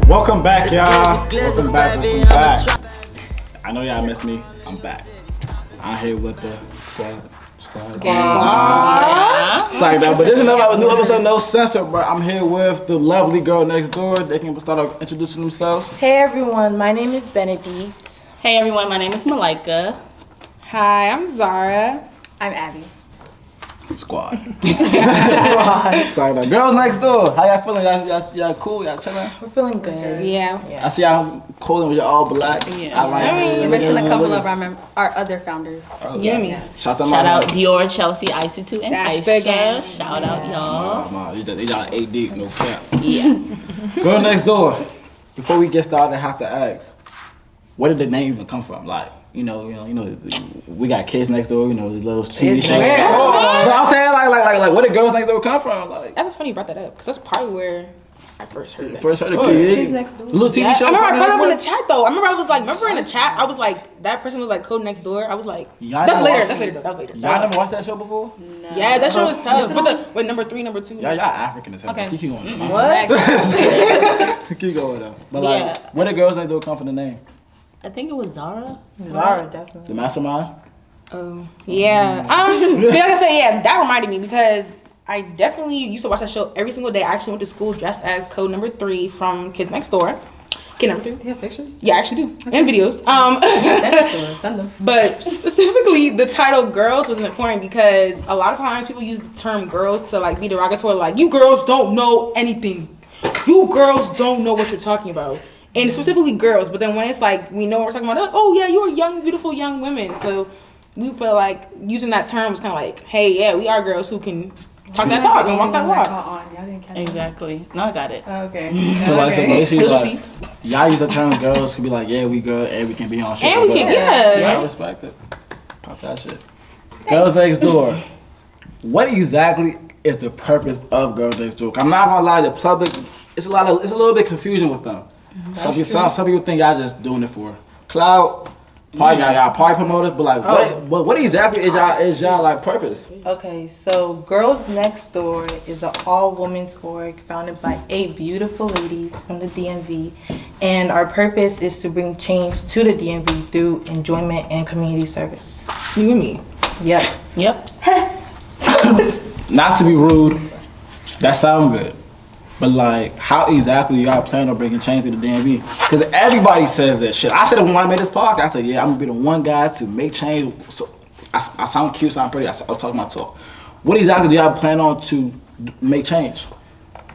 Welcome back, y'all. Welcome back. I know y'all missed me. I'm back. I'm here with the squad. Sorry, but this is another new episode, No Censor. But I'm here with the lovely girl next door. They can start introducing themselves. Hey everyone, my name is Benedict. Hey everyone, my name is Malika. Hi, I'm Zara. I'm Abby. Squad. Sorry, now. Girls next door. How y'all feeling? Y'all cool? Y'all chilling? We're feeling good. Yeah. I see y'all cooling with y'all all black. Yeah. I like it. We're missing a couple of our other founders. Oh, Yes. Shout them Shout out Dior, Chelsea, Icy2, and That's the gang. Aisha. Shout out y'all. Nah, y'all 8 deep, no cap. Yeah. Girl next door. Before we get started, I have to ask, where did the name even come from? Like, you know, we got kids next door. You know, the little TV shows. But I'm saying, like, where did girls next door come from? Like, That's funny you brought that up because that's probably where I first heard that. first heard the Kids Next Door. little TV Yeah. show. I remember I brought up in the chat though. I remember in the chat, I was like, that person was like code next door. I was like, Y'all that's never later. watched- That's later though. That was later. Y'all never watched that show before? No. Yeah, that show was tough. Is it With number 3, number 2. Y'all African as hell. Okay. Keep going. What? Keep going though. But like, Yeah. where did girls next door come from the name? I think it was Zara. Zara, The definitely. mastermind? Yeah. But like I said, yeah, that reminded me because I definitely used to watch that show every single day. I actually went to school dressed as code number 3 from Kids Next Door. Kid number 3. Do you have pictures? Yeah, I actually do. And videos. Send them. But specifically, the title "girls" was important because a lot of times people use the term "girls" to like be derogatory, like "you girls don't know anything, you girls don't know what you're talking about," and specifically girls. But then when it's like we know what we're talking about, oh yeah, you're young, beautiful young women. So we feel like using that term was kind of like, hey, yeah, we are girls who can talk that talk and walk that walk. Y'all didn't catch Exactly. No, I got it. it. Okay. So like, so basically, Here's like, y'all use the term girls to be like, yeah, we girl, and we can be on shit. And we can, yeah. I respect it. Pop that shit. Girls next door. What exactly is the purpose of girls next door? I'm not gonna lie, the public, it's a little bit confusion with them. Some people think y'all just doing it for clout. Party, y'all party promoters, but like, what exactly is y'all like purpose? Okay, so Girls Next Door is an all-women's org founded by 8 beautiful ladies from the DMV, and our purpose is to bring change to the DMV through enjoyment and community service. You and me. Yep. Yep. Not to be rude, that sound good. But like, how exactly y'all plan on bringing change to the DMV? Because everybody says that shit. I said it when I made this podcast. I said, yeah, I'm gonna be the one guy to make change. So I sound cute, sound pretty. I was talking my talk. What exactly do y'all plan on to make change?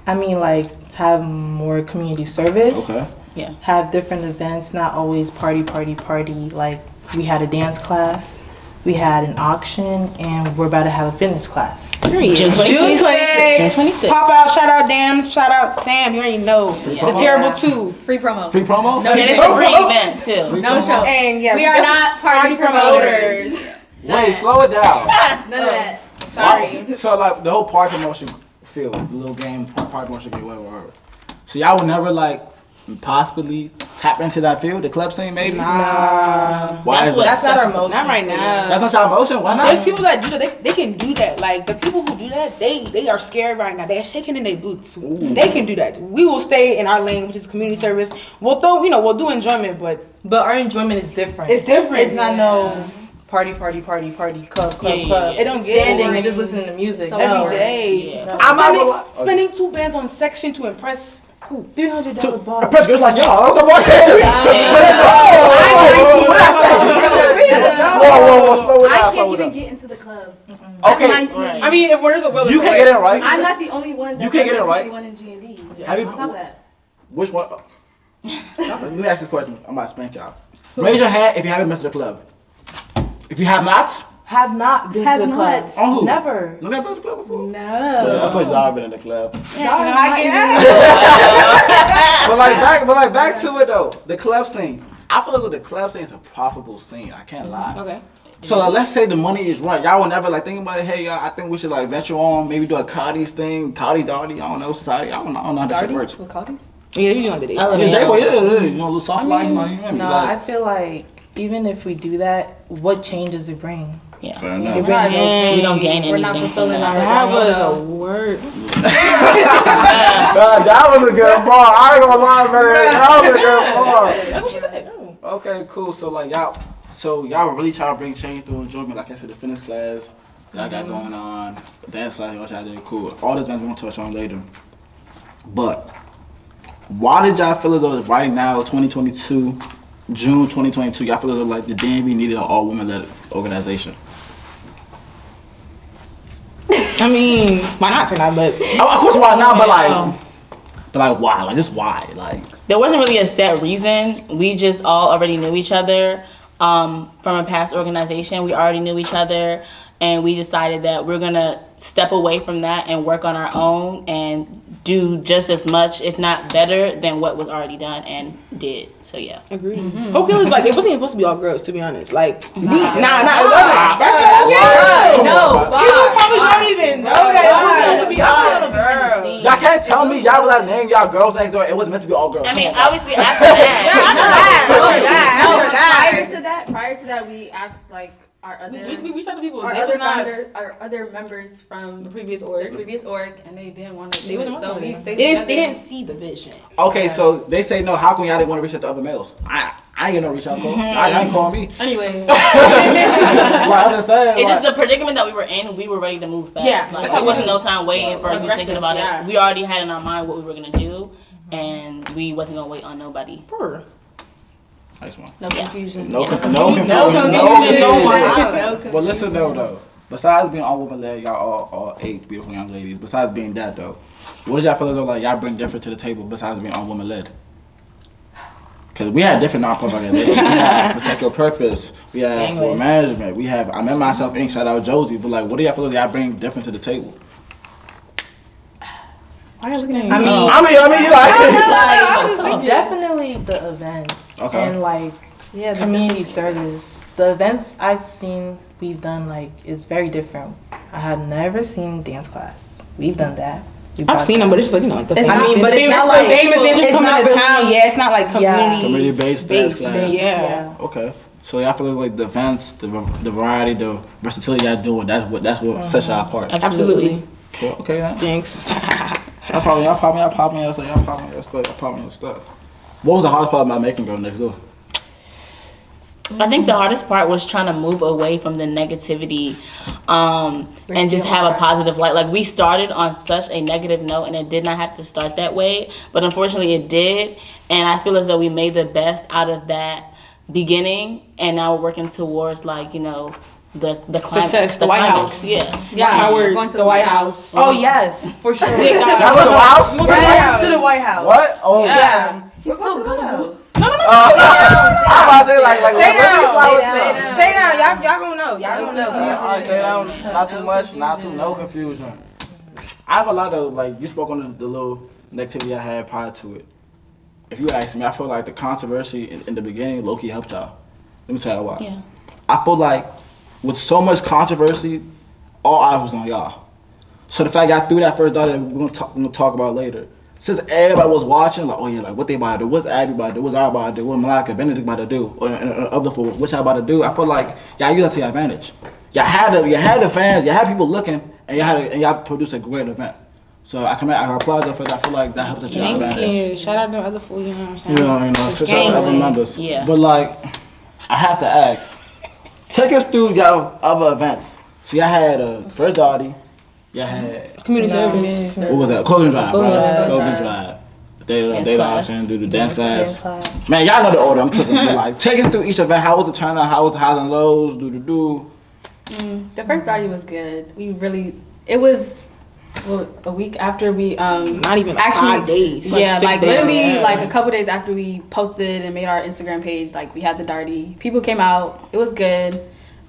I mean, like, have more community service. Okay. Yeah. Have different events, not always party. Like, we had a dance class, we had an auction, and we're about to have a fitness class. Period. June 26th. June 26th. June 26th. Pop out, shout out Dan, shout out Sam. You already know. The Terrible 2. Free promo. Free promo? No And it's shit. a free event too. No show. And yeah, We are not party promoters. Wait, slow it down. None of that. Sorry. So like the whole party promotion field, the little game, party promotion game, whatever. So y'all would never like possibly tap into that field, the club scene maybe? Nah. Why is That's that? not our motion. Not right now. That's not y'all emotion? Why not? There's people that do that. They can do that. Like the people who do that, they are scared right now. They're shaking in their boots. They can do that. We will stay in our lane, which is community service. We'll do enjoyment, but But our enjoyment is different. it's different. It's not no party, club. Yeah. It don't get Standing boring. and just listening to music. So No. every day. Yeah. No. I'm not gonna lie. Spending 2 bands on section to impress who? $300 The bar. press girls like y'all. What the fuck? Whoa, slow it I down. can't even get into the club. Okay. I'm 19. I mean, if there's a will, You can't get in, right? I'm not the only one. You can't get it right. One in G&D. Have you- On top of that. Which one? Let me ask this question. I'm about to spank y'all. Raise your hand if you haven't been to the club. If you have not, Have not been Have to the club. not. on who? Never. You never been to the club before? No. I thought y'all been in the club. But like back to it though. The club scene. I feel like the club scene is a profitable scene. I can't lie. Okay. So like, let's say the money is right. Y'all will never like think about it. Hey, y'all, I think we should like venture on, maybe do a Cardi's thing, Cardi Darty. I don't know, society. I don't know how that shit works. With Codys? Yeah, we on the date. Oh, Yeah, yeah. yeah. You know, a little soft life. You know what I mean? No, Like, I feel like even if we do that, what change does it bring? Yeah. Fair enough. It brings no change. We don't gain We're not anything from fulfilling our that. That was no. a word. That was a good bar. I ain't gonna lie, man. That was a good bar. That's what she said. Oh. Okay, cool. So like y'all really try to bring change through enjoyment. Like I said, the fitness class y'all got going on, the dance class y'all try to do, cool. All this things we're gonna touch on later. But why did y'all feel as though right now, 2022, June 2022, y'all feel as though like the DMV needed an all women led organization? I mean, why not say that? But Of course, why not? But like why? Like just why? Like There wasn't really a set reason. We just all already knew each other from a past organization. We already knew each other, and we decided that we're gonna step away from that and work on our own and do just as much, if not better, than what was already done and did. So yeah. agreed. Hope Hill is like it wasn't even supposed to be all girls, to be honest. Like it wasn't. No, You probably don't even know that it wasn't supposed to be all girls. y'all can't tell me y'all was like name y'all girls next door. It was meant to be all girls. I mean, obviously after that. Prior to that, we asked like our other We reached out to people. our They other was not founder, our other members from the previous the org. previous org, and they didn't want to They do wasn't it. So working we on it. stayed They together. didn't see the vision. Okay, so they say no. How come y'all didn't want to reach out to other males? I ain't get no reach out call. Y'all ain't call me. Anyway, Like, I'm just saying. It's like, just the predicament that we were in. We were ready to move fast. Yeah, Like, that's how it wasn't we- no time waiting for you aggressive, thinking about yeah. it. We already had in our mind what we were gonna do, and we wasn't gonna wait on nobody. Brr. nice one. no confusion. No Yeah. confusion. No confusion. But listen though. Besides being all women led, y'all all 8 beautiful young ladies. Besides being that though, what did y'all feel as though like y'all bring different to the table besides being all women led? Cause we had different non-profit organizations. We had Protect Your Purpose. We had For Management. We have I Met Myself Inc. Shout out Josie. But like, what do y'all feel like y'all bring different to the table? Why are you looking at me? I mean, I mean, like, definitely the events Okay. and like Yeah, the community service. The events I've seen we've done like is very different. I have never seen dance class. We've done that. I've seen them, but it's just like, you know, like the It's famous, not- I mean, but it's famous, not like- famous dancers it's coming not to town. really- Yeah, it's not like community Community-based dance class. Yeah. Okay. So y'all feel like the events, the variety, the versatility y'all doing, that's what sets y'all apart. Absolutely. Cool. Okay, then. Jinx. Y'all pop me your stuff. What was the hardest part about making Girl Next Door? I think the hardest part was trying to move away from the negativity and just have a positive light. Like, we started on such a negative note, and it did not have to start that way, but unfortunately it did. And I feel as though we made the best out of that beginning, and now we're working towards, like, you know, the climate, Success, the White climax. House. Yeah. Yeah, My we're words, going to the White House. Oh yes, for sure. Yeah, Y'all went to the house? Yes, to the White House. What? Oh, Yeah. He's so good. I'm about to say like Stay down. down. Stay down. Y'all gonna know. Y'all gonna know. Alright, stay down. Not too much. No confusion. I have a lot of like you spoke on the little negativity I had prior to it. If you ask me, I feel like the controversy in the beginning low key helped y'all. Let me tell you why. Yeah. I feel like with so much controversy, all eyes was on y'all. So the fact y'all threw that first dart that we're gonna talk about later. Since everybody was watching, like, oh yeah, like what they about to do, what's Abby about to do, what's I about to do, what Malika, Benedict about to do, or of the four, what y'all about to do. I feel like y'all use that to your advantage. Y'all had the fans, y'all had people looking, and y'all produced a great event. So I applaud you for that. I feel like that helped us to your Thank advantage. you. Shout out to other fool. You know what I'm saying? You know, shout out to other members. Yeah. But like, I have to ask, take us through y'all other events. So y'all had First Darty, y'all had Community service. what was that? Clothing drive, Clothing right? drive. Clothing drive. They class. auction, do the dance Dance class. class. Man, y'all know the order. I'm tripping. But like, take us through each event. How was the turnout? How was the highs and lows? Do. The first party was good. It was a week after we Not even like actually 5 days. yeah, 6 like days. literally Yeah. like a couple days after we posted and made our Instagram page, like we had the Darty. People came out. It was good.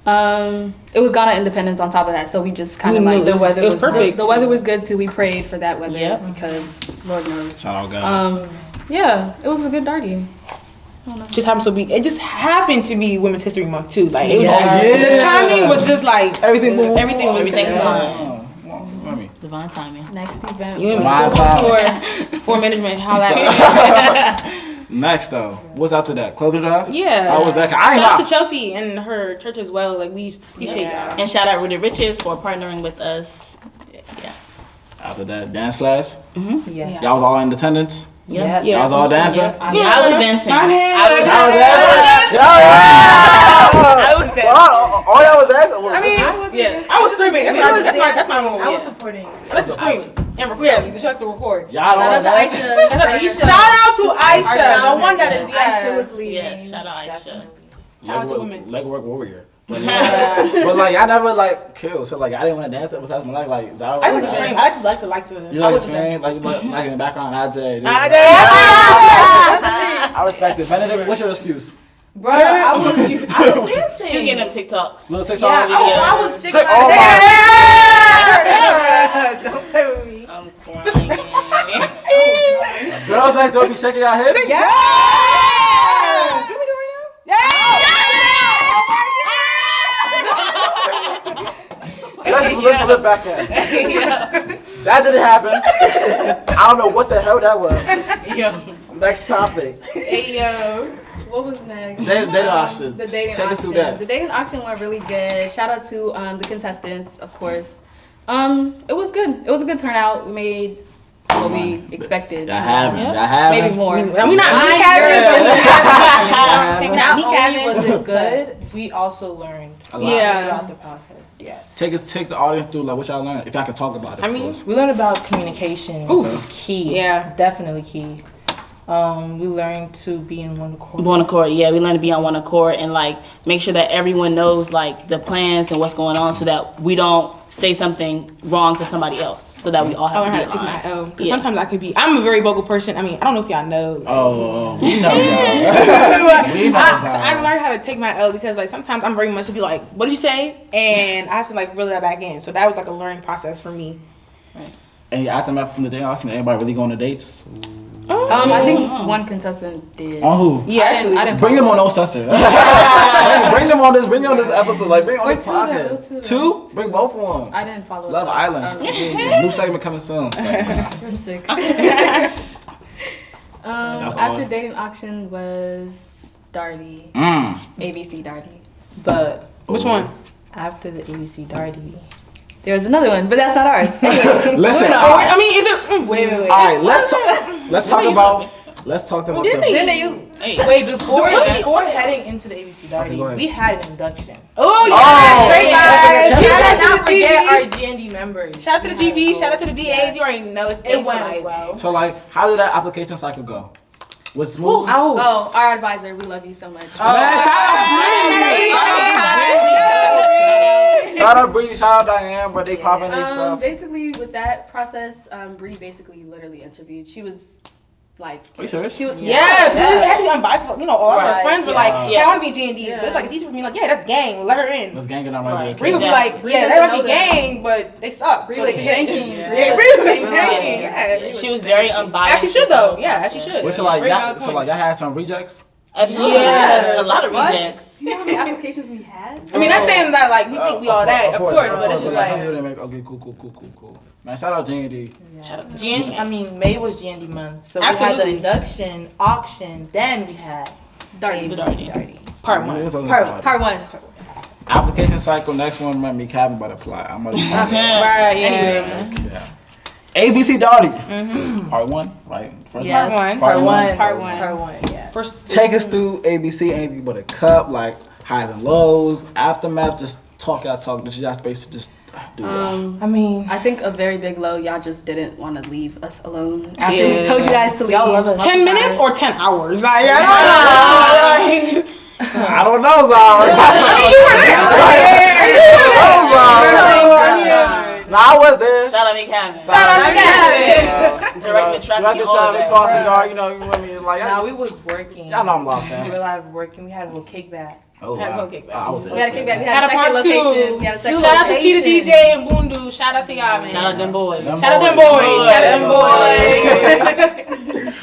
It was Ghana Independence on top of that, so we just kind of We like knew. the weather It was was perfect. the weather was good too. We prayed for that weather Yep. because Lord knows. Shout out, guys. Yeah, it was a good Darty. Just happened to be. It just happened to be Women's History Month too. Like it was. Yeah. Just, the timing was just like Everything was Everything's fine. fine. Let me. Divine timing. Next event. You My time. for management. Holla at me. Next though, what's after that? Clothing drive? Yeah. How was that? I ain't Shout out to lie. Chelsea and her church as well. Like we appreciate y'all. And shout out Rudy Riches for partnering with us. Yeah. After that, dance class. Yeah. Y'all was all in attendance. Yeah. Y'all was all dancing. Yeah, I was dancing. My hand. I was dancing. All y'all was dancing. I mean, Yes. I was screaming. That's my moment. I was Yeah. supporting. I like to scream and record. Shout out to record. Y'all Shout all out to dancing? Aisha. Shout out to Aisha, Our the founder. one that is Aisha was leading. Yeah, shout out Aisha. Talented woman. Legwork warrior. But like, I never like killed. So like, I didn't want to dance. Besides my life, like, I like to scream. I like to. you like scream, like in the background, IJ. dude. I respect it. Benedict, what's your excuse? Bro, I was dancing. She getting them TikToks. Little TikTok. Yeah, videos. I was shaking Sick. my Oh head. Don't play with me. I'm crying. Girls next door be shaking your hips. Yeah. Can we do it Let's flip back at. That didn't happen. I don't know what the hell that was. Yo. Next topic. Hey yo. What was next? Dating auction. The dating Take us auction. through that. The dating auction went really good. Shout out to the contestants, of course. It was good. It was a good turnout. We made what we expected. Y'all haven't. Maybe more. We not me Not me only was it good, we also learned A lot. Yeah. throughout the process. Yes. Take the audience through like what y'all learned. If I can talk about it. I of mean, course. We learned about communication. Ooh. It's key. Yeah. Definitely key. We learned to be in one accord. One accord, yeah, we learn to be on one accord and like make sure that everyone knows like the plans and what's going on so that we don't say something wrong to somebody else so that we all I have learned how to to be take aligned. my L. Because Yeah. sometimes I can be. I'm a very vocal person. I mean, I don't know if y'all know. Like, We know y'all. We know I y'all. learned how to take my L because like sometimes I'm very much to be like, what did you say? And I have to like reel that back in. So that was like a learning process for me. Any aftermath from the dating auction? Anybody really going on dates? I think one contestant did. On who? Yeah, actually. I didn't Bring them on follow. no censor. bring them on this. Bring them on this episode. Like bring them on Or this two, though. It was podcast. two, though. Two? Bring both of them. I didn't follow. Love it. Island. New segment coming soon. So. You're sick. That's After all. dating auction was Darty. Mm. ABC Darty. But Which one? after the ABC Darty. There was another one, but that's not ours. Anyway, Listen. moving on. All right. I mean, is it? Wait. All right. Let's talk about. Let's talk about. Didn't the, Then they use Hey. Wait, before heading into the ABC Okay, go Darty, ahead. we had an induction. Oh yeah, Oh, great yeah. guys. We Shout did out not to the forget our GB. GND members. Shout out to the GB. Shout out to the BAs. Yes. You already know it's It went well. So like, how did that application cycle go? Was smooth? Oh, our advisor, we love you so much. Shout out Bree, shout out Diane, but they popping their stuff. Basically, with that process, Bree basically literally interviewed. She was like, Are you serious? she was Yeah, dude, it had to be unbiased. You know, all of our Right, friends were yeah. like, "Hey, I want to be G&D." Yeah. But it's like it's easy for me. Like, yeah, that's gang. Let her in. Let's gang it on right Right. there. Bree would be Exactly. like, Bree "Yeah, they doesn't might be know them. gang, but they suck." Bree So was they- spanking. Yeah. Yeah, Bree was spanking. spanking. Yeah. Yeah. She was very unbiased. As she should though. Yeah, as she should. Which so like, Very y'all, valid so point. like, y'all had some rejects. Absolutely. Yes. A lot of What? rejects. Do you know how many applications we had? I mean, not saying that like we think we all that, of course, but it's just like. Okay, cool. Man, shout out J&D. GND, I mean, May was GND month, so we had Absolutely. the induction, auction, then we had Darty. ABC Darty. Part one. Part one. Application cycle. Next one might be Cabin by the plot. I'm gonna. Right. Yeah. Anyway. Yeah. ABC Darty. Part one, right? First Yes. part. Part Part Part one, one. yeah. First. Take us through ABC, anything but a cup, like highs and lows, aftermath. Just talk y'all talk. This is y'all space to just do it. I mean, I think a very big low. Y'all just didn't want to leave us alone after we told you guys to leave. Y'all love us. 10 minutes or 10 hours? Like, I don't know. I don't know, Zara. Nah, I was there. Shout out me, Kevin. Shout out to Kevin. Directing the traffic You have to and all tell of me that. crossing guard, you know what I mean? Like, nah, we was working. y'all know I'm locked We in. were live working. We had a little kickback. Oh, Had a wow. whole kickback. I was there. We had a kickback. We Had had a a second part two. location. We had a second Shout out to location. Cheetah DJ and Boondu. Shout out to y'all, man. Shout out them boys. Them Shout out them boys. boys. Shout out them boys.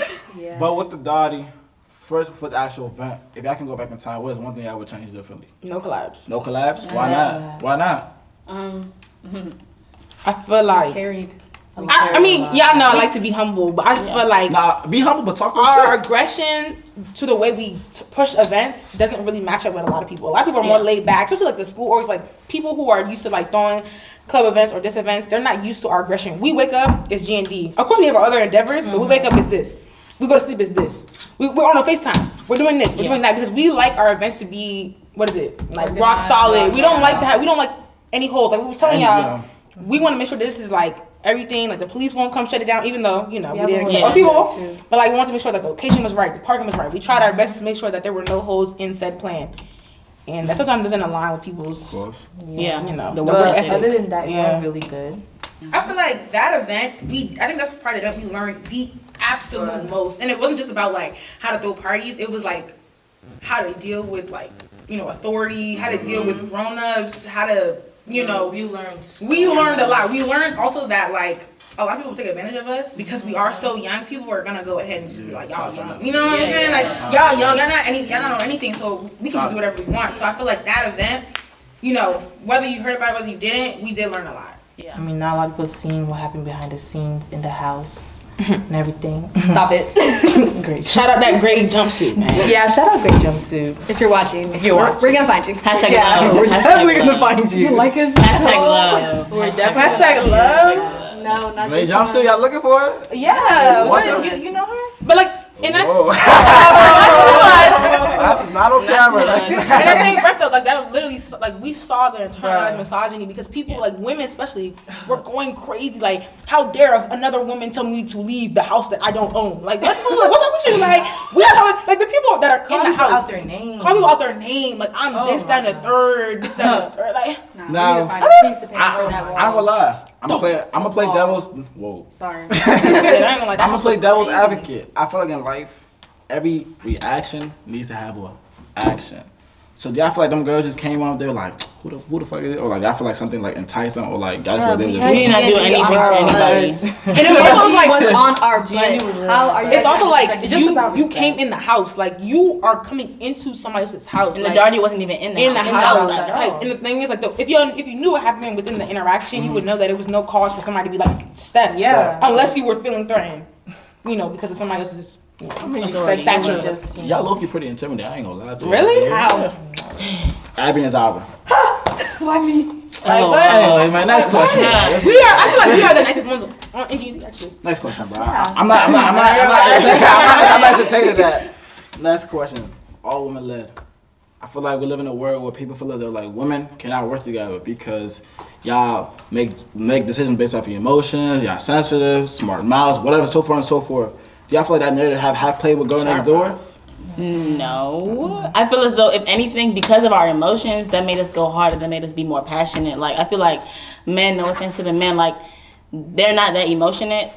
Yeah. But with the Dottie, first for the actual event, if I can go back in time, what is one thing I would change differently? No collabs. No collabs? Why not? Why not? I feel like Carried. I mean, y'all know I like to be humble, but I just feel like Nah, be humble, but talk our shit. aggression to the way we push events doesn't really match up with a lot of people. A lot of people are more laid back, especially like the school orgs, like people who are used to like throwing club events or this events. They're not used to our aggression. We wake up, it's G&D. Of course, we have our other endeavors, but we wake up, it's this. We go to sleep, it's this. We're on a FaceTime. We're doing this. We're doing that because we like our events to be, what is it? Like rock solid. We don't like any holes. Like we was telling y'all, we want to make sure this is like everything. Like the police won't come shut it down, even though, you know, we didn't expect people. But like we want to make sure that the location was right, the parking was right. We tried our best to make sure that there were no holes in said plan. And that sometimes doesn't align with people's, you know, the work ethic. Other than that, we're really good. I feel like that event, I think that's the part that we learned the absolute most. And it wasn't just about like how to throw parties. It was like how to deal with like, you know, authority, how to deal with grown-ups, how to, you know. We learned a lot. We learned also that like a lot of people take advantage of us because we are so young. People are gonna go ahead and just be like, y'all young. You know what I'm saying? Like y'all young, y'all not on anything, so we can just do whatever we want. So I feel like that event, you know, whether you heard about it, whether you didn't, we did learn a lot. Yeah. I mean, not a lot of people seen what happened behind the scenes in the house and everything. Stop it. Great. Shout out that gray jumpsuit, man. Yeah, shout out Great Jumpsuit. If you're watching, watching. we're gonna find you. Hashtag love. We're Hashtag definitely love. gonna find you. Like us. Hashtag love. Hashtag love. No, not Great this jumpsuit, one. y'all looking for it? Yeah. What? You know her? But like, and that's Whoa. That's not on camera. and that same breath though, like that was literally like we saw the internalized misogyny because people like women especially were going crazy. Like, how dare another woman tell me to leave the house that I don't own? Like, what's up with you? Like, we telling like the people that are in the house out their name. call people out their name. Like, I'm this, that, and the third. This, that, and the third. Like, Now, We need to find a piece to pay for that I'm wall. gonna lie. I'm gonna play devil's. Whoa. Sorry. I ain't gonna lie, that I'm gonna was play so devil's crazy. advocate. I feel like in life, every reaction needs to have a action. So do y'all feel like them girls just came up there like, who the fuck is it? Or like I feel like something like enticed them, or like y'all feel like they were just. We did not do anything for anybody. And it was also like was on our butt. How are you? it's guys also like disrespecting you us? you came in the house, like you are coming into somebody else's house. And like, the Darty wasn't even in the house. house. Outside. Type. And the thing is, like, if you knew what happened within the interaction, you would know that it was no cause for somebody to be like step. Yeah. Unless you were feeling threatened, you know, because of somebody else's. You know, stature. Y'all low-key pretty intimidating. I ain't gonna lie to you. Really? Yeah. Abby and Zara. Why me? Oh, Hey, man, next question. Yeah. We are. I feel like we are the nicest ones on NGT actually. Next question, bro. I'm not entertaining that. Next question. All women led. I feel like we live in a world where people feel as though like women cannot work together because y'all make decisions based off your emotions, y'all sensitive, smart mouths, whatever, so forth and so forth. Do y'all feel like that narrative have played with Girl Next Door? No. I feel as though, if anything, because of our emotions, that made us go harder, that made us be more passionate. Like, I feel like men, no offense to the men, like, they're not that emotional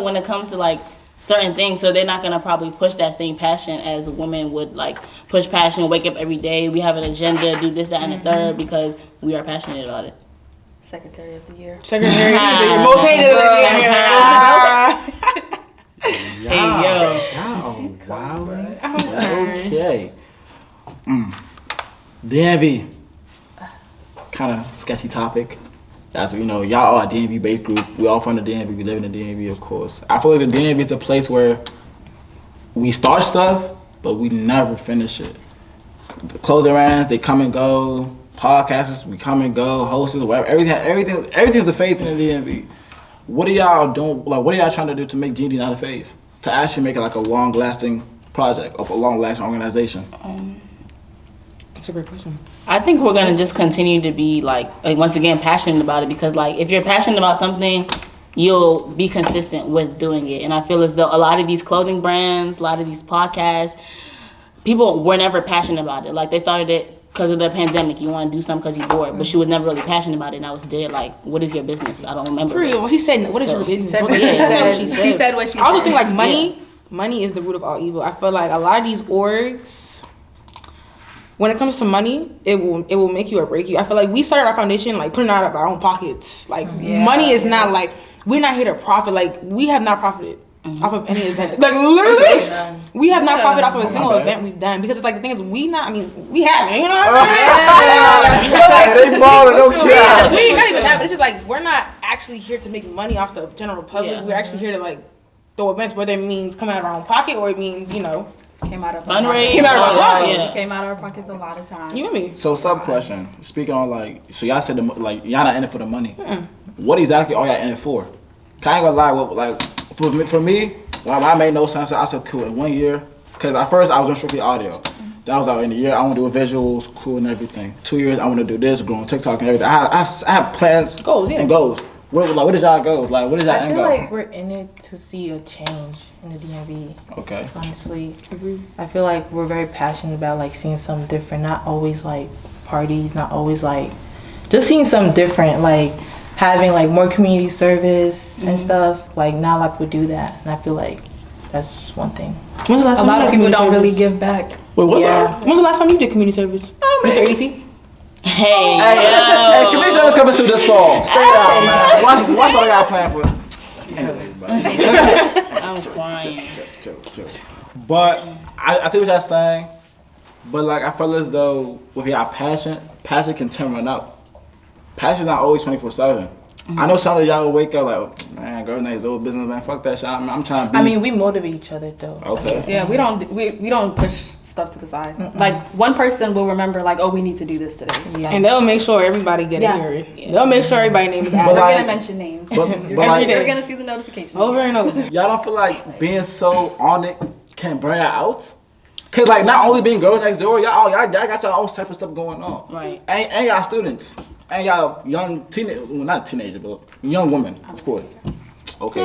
when it comes to, like, certain things. So they're not going to probably push that same passion as women would, like, push passion, wake up every day, we have an agenda, do this, that, and the third, because we are passionate about it. Secretary of the Year. Secretary, the most hated of the year. Hey, yo. Wow. Okay. DMV. Kind of sketchy topic. That's, you know, y'all are a DMV based group. We all from the DMV. We live in the DMV, of course. I feel like the DMV is the place where we start stuff, but we never finish it. The clothing brands, they come and go. Podcasters, we come and go. Hosts, whatever. Everything's the phase in the DMV. What are y'all doing? Like, what are y'all trying to do to make GD not a phase? To actually make it like a long-lasting project, of a long-lasting organization? That's a great question. I think we're gonna just continue to be like once again passionate about it, because like if you're passionate about something, you'll be consistent with doing it. And I feel as though a lot of these clothing brands, a lot of these podcasts, people were never passionate about it. Like they started it because of the pandemic. You want to do something because you're bored, but she was never really passionate about it. And I was dead. Like, what is your business? I don't remember. Well, he said, "What is your business?" She said what she said. I also think like money is the root of all evil. I feel like a lot of these orgs, when it comes to money, it will make you or break you. I feel like we started our foundation like putting it out of our own pockets. Like money is not like, we're not here to profit. Like we have not profited off of any event. Like literally, we have not profited off of a single event we've done because it's like the thing is we haven't. You know what I mean? They balling, don't care. We not even that, but it's just like we're not actually here to make money off the general public. Yeah. We're actually here to like throw events, whether it means coming out of our own pocket or it means came out of fundraise. Came out of our pocket. Yeah. Came out of our pockets a lot of times. You know me? So sub question. Speaking on like, so y'all said like y'all not in it for the money. What exactly are y'all in it for? I ain't gonna lie. Like for me, when I made no sense, I said cool in 1 year. Cause at first I was on strictly audio. That was out in a year. I want to do visuals, cool and everything. 2 years I want to do this, go on TikTok and everything. I have plans, Goals, yeah. and goals. What is y'all goals? Like what is y'all I end feel goal? like we're in it to see a change in the DMV. Okay. Honestly, I feel like we're very passionate about like seeing something different. Not always like parties. Not always like just seeing something different. Like having like more community service and stuff. Like not like we do that, and I feel like that's one thing. When's the last A time lot you of did people don't community really give back. Wait, what's Yeah. that? When's the last time you did community service? Mr. AC? Hey, Hey, yo. community service coming through this fall. Stay down, man. Watch what I got planned for. Anyways, bro. I was crying. Joke. But I see what y'all saying. But like I feel as though with y'all passion can turn out. Passion's not always 24/7. I know some of y'all will wake up like, man, girl next door business, man. Fuck that shit. I'm trying to be. I mean, we motivate each other though. Okay. Yeah, we don't push stuff to the side. Like one person will remember like, oh, we need to do this today. Yeah. And they'll make sure everybody get Yeah. it here. They'll make sure everybody's name is We're added. like- gonna mention names. But like, You're gonna see the notification. Over and over. y'all don't feel like being so on it can burn y'all out? Cause like not only being girls next door, y'all got your own separate stuff going on. Right. And y'all students. And y'all young teenage, well not teenager, but young women, of course. Okay.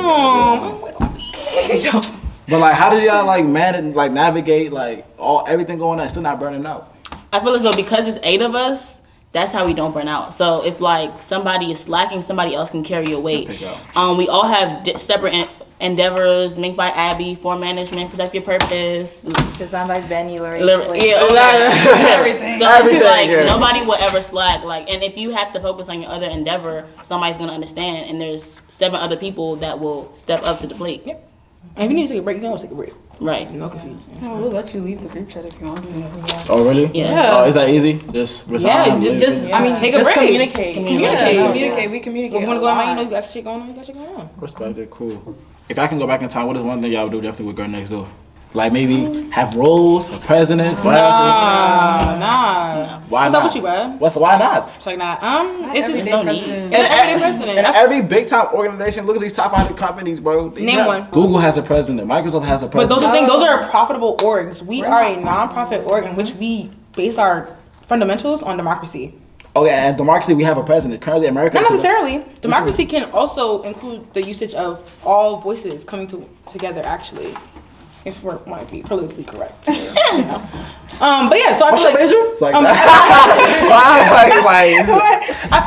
But like, how do y'all like manage, like navigate, like everything going on, and still not burning out? I feel as though because it's 8 of us, that's how we don't burn out. So if like somebody is slacking, somebody else can carry your weight. Pick out. We all have separate endeavors. Make by Abby, form management, protect your purpose. Designed by Benny, Larry. Everything. So Everything, it's like yeah. nobody will ever slack. Like, and if you have to focus on your other endeavor, somebody's gonna understand. And there's 7 other people that will step up to the plate. And if you need to take a break, you can always take a break. Right. No confusion. We'll let you leave the group chat if you want to. Oh really? Yeah. Oh, is that easy? Just resign. Yeah, leave Just it? I mean, Take a Just break. communicate. Yeah, Communicate. we communicate. If you want to a go out, lot. you know you got shit going on, you got shit going on. Respect it, cool. If I can go back in time, what is one thing y'all would do definitely with Girl Next Door? Like maybe have roles, a president, whatever. Nah. Why What's not? up with you, bro? Why not? It's like, nah, it's just Everyday so neat. president. an everyday president. And every big time organization, look at these top 500 companies, bro. Name one. Google has a president. Microsoft has a But president. those are things. Those are profitable orgs. We are a non-profit org in which we base our fundamentals on democracy. Okay, and democracy, we have a president. Currently, America. Not is- necessarily. Democracy can also include the usage of all voices coming together. Actually, if we want to be politically correct. But yeah, so I What's feel your like major? It's like Um,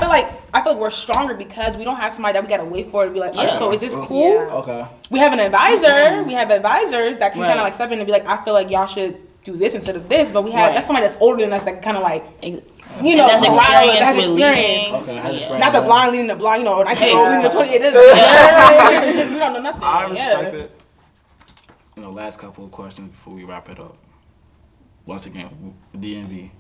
like, I feel like we're stronger because we don't have somebody that we gotta wait for to be like, Yeah. so is this cool? Yeah. okay. We have an advisor. We have advisors that can Right. kind of like step in and be like, I feel like y'all should do this instead of this. But we have Right. that's somebody that's older than us that can kind of like, And you know, that's corral us, experience has with experience. leading. Okay, I had Yeah. experience. Not the blind leading the blind, you know, 19-year-old leading the 28. We don't know nothing. I respect Yeah. it. You know, last couple of questions before we wrap it up. Once again, DMV.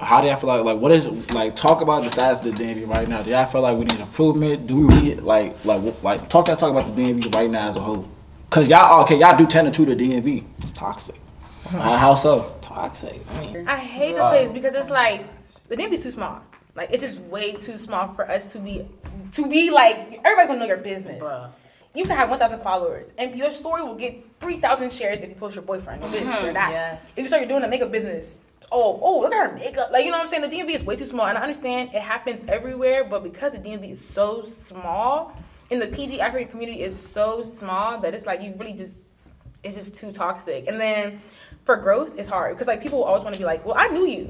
How do y'all feel like what is like? Talk about the status of the DMV right now. Do y'all feel like we need improvement? Do we need like talk about the DMV right now as a whole? Cause y'all do tend to the DMV. It's toxic. How so? Toxic. I mean, I hate the place because it's like the DMV is too small. Like it's just way too small for us to be like everybody gonna know your business. You can have 1,000 followers, and your story will get 3,000 shares if you post your boyfriend or this or that. Yes. If you start doing a makeup business, oh, look at her makeup. Like, you know what I'm saying? The DMV is way too small, and I understand it happens everywhere, but because the DMV is so small, and the PG African community is so small that it's like you really it's just too toxic. And then for growth, it's hard because like people always want to be like, well, I knew you,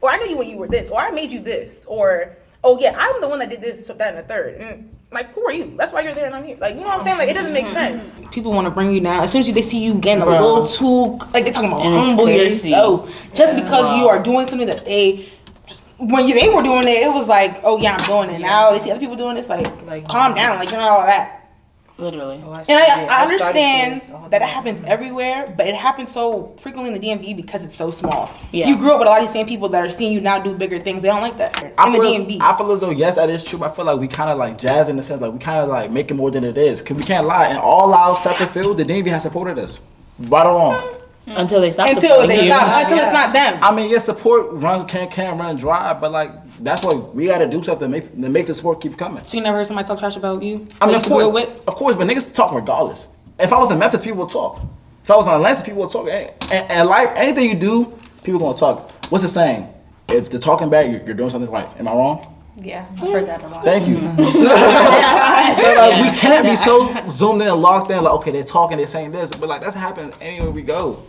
or I knew you when you were this, or I made you this, or oh yeah, I'm the one that did this, that, and the third. And like, who are you? That's why you're there and I'm here. Like, you know what I'm saying? Like, it doesn't make sense. people want to bring you down. As soon as they see you getting a Bro. little too, like they're talking about And it's humble crazy. yourself. Just because you are doing something that they were doing it was like, oh yeah, I'm doing it. Now they see other people doing this, like calm down. Like, you're not all that. Literally. And I understand that it happens everywhere, but it happens so frequently in the DMV because it's so small. Yeah. You grew up with a lot of these same people that are seeing you now do bigger things. They don't like that in the DMV. I feel as though, yes, that is true. But I feel like we kind of like jazz in the sense, like we kind of like make it more than it is. Because we can't lie. In all our separate fields, the DMV has supported us. Right or wrong. Until they stop. Until it's not them. I mean, yes, support can't run dry, but like that's why we got to do something to make the support keep coming. So you never heard somebody talk trash about you? I mean, of course, but niggas talk regardless. If I was in Memphis, people would talk. If I was in Atlanta, people would talk. And life, anything you do, people gonna talk. What's the saying? If they're talking bad, you're doing something right. Am I wrong? Yeah, I've heard that a lot. Thank you. So like, we can't be so zoomed in and locked in. Like, okay, they're talking, they're saying this, but like that happens anywhere we go.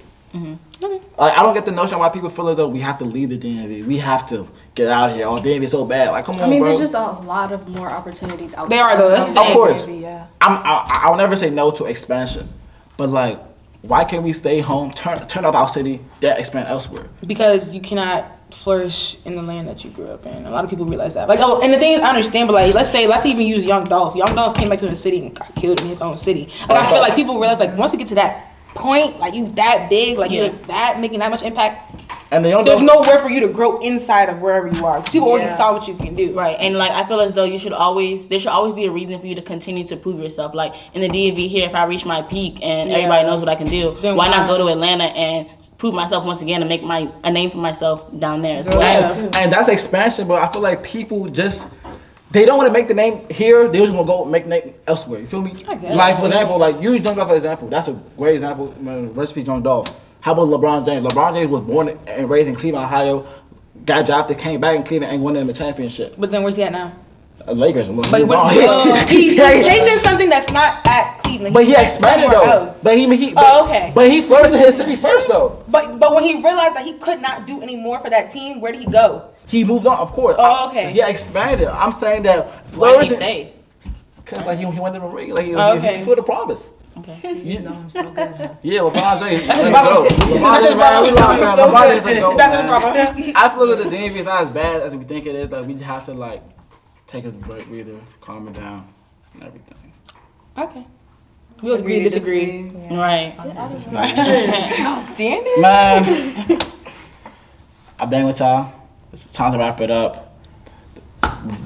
Like, I don't get the notion why people feel as though we have to leave the DMV. We have to get out of here. Oh, DMV is so bad. Like, come on, I mean, bro. there's just a lot of more opportunities out They there. are though. Of course. Yeah. I'll never say no to expansion, but like, why can't we stay home, turn up our city, then expand elsewhere? Because you cannot flourish in the land that you grew up in. A lot of people realize that. Like, and the thing is, I understand, but like, let's even use Young Dolph. Young Dolph came back to the city and got killed in his own city. Like, I feel like people realize, like, once you get to that point, like you that big, like you're that making that much impact, and there's nowhere for you to grow inside of wherever you are. People already saw what you can do. Right, and like I feel as though there should always be a reason for you to continue to prove yourself. Like in the DMV here, if I reach my peak and everybody knows what I can do, Then why not go to Atlanta and prove myself once again and make a name for myself down there as well? And that's expansion, but I feel like people just, they don't want to make the name here. They just want to go make the name elsewhere. You feel me? Like, for example, like, use Young Dolph for example. That's a great example. Recipe Young Dolph. How about LeBron James? LeBron James was born and raised in Cleveland, Ohio. Got drafted, came back in Cleveland, and won them a championship. But then where's he at now? Lakers. But he's chasing something that's not at Cleveland. But he expanded though. Else. But he flourished in his city first though. But when he realized that he could not do any more for that team, where did he go? He moved on, of course. Oh, okay. He expanded. I'm saying that Why did he stay? Because like he went in the ring, like he fulfilled the promise. Okay. You know him so good, huh? Yeah, LeBron James. Let's go. LeBron James, man, we love him. LeBron James, let's go. That's the problem. I feel that the DMV is not as bad as we think it is. Like, we just have to like take a breather, calm it down, and everything. Okay. We'll agree to disagree. Right. Jandy? Man, I bang with y'all. It's time to wrap it up.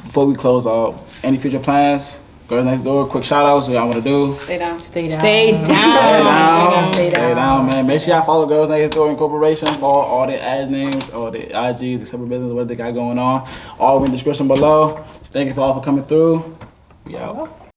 Before we close out, any future plans? Girls Next Door, quick shout outs, what y'all want to do? Stay down. Stay down. Stay down. Stay down, man. Make sure y'all follow Girls Next Door Incorporation for all their ad names, all their IGs, the separate business, what they got going on. All in the description below. Thank you for all for coming through. We out.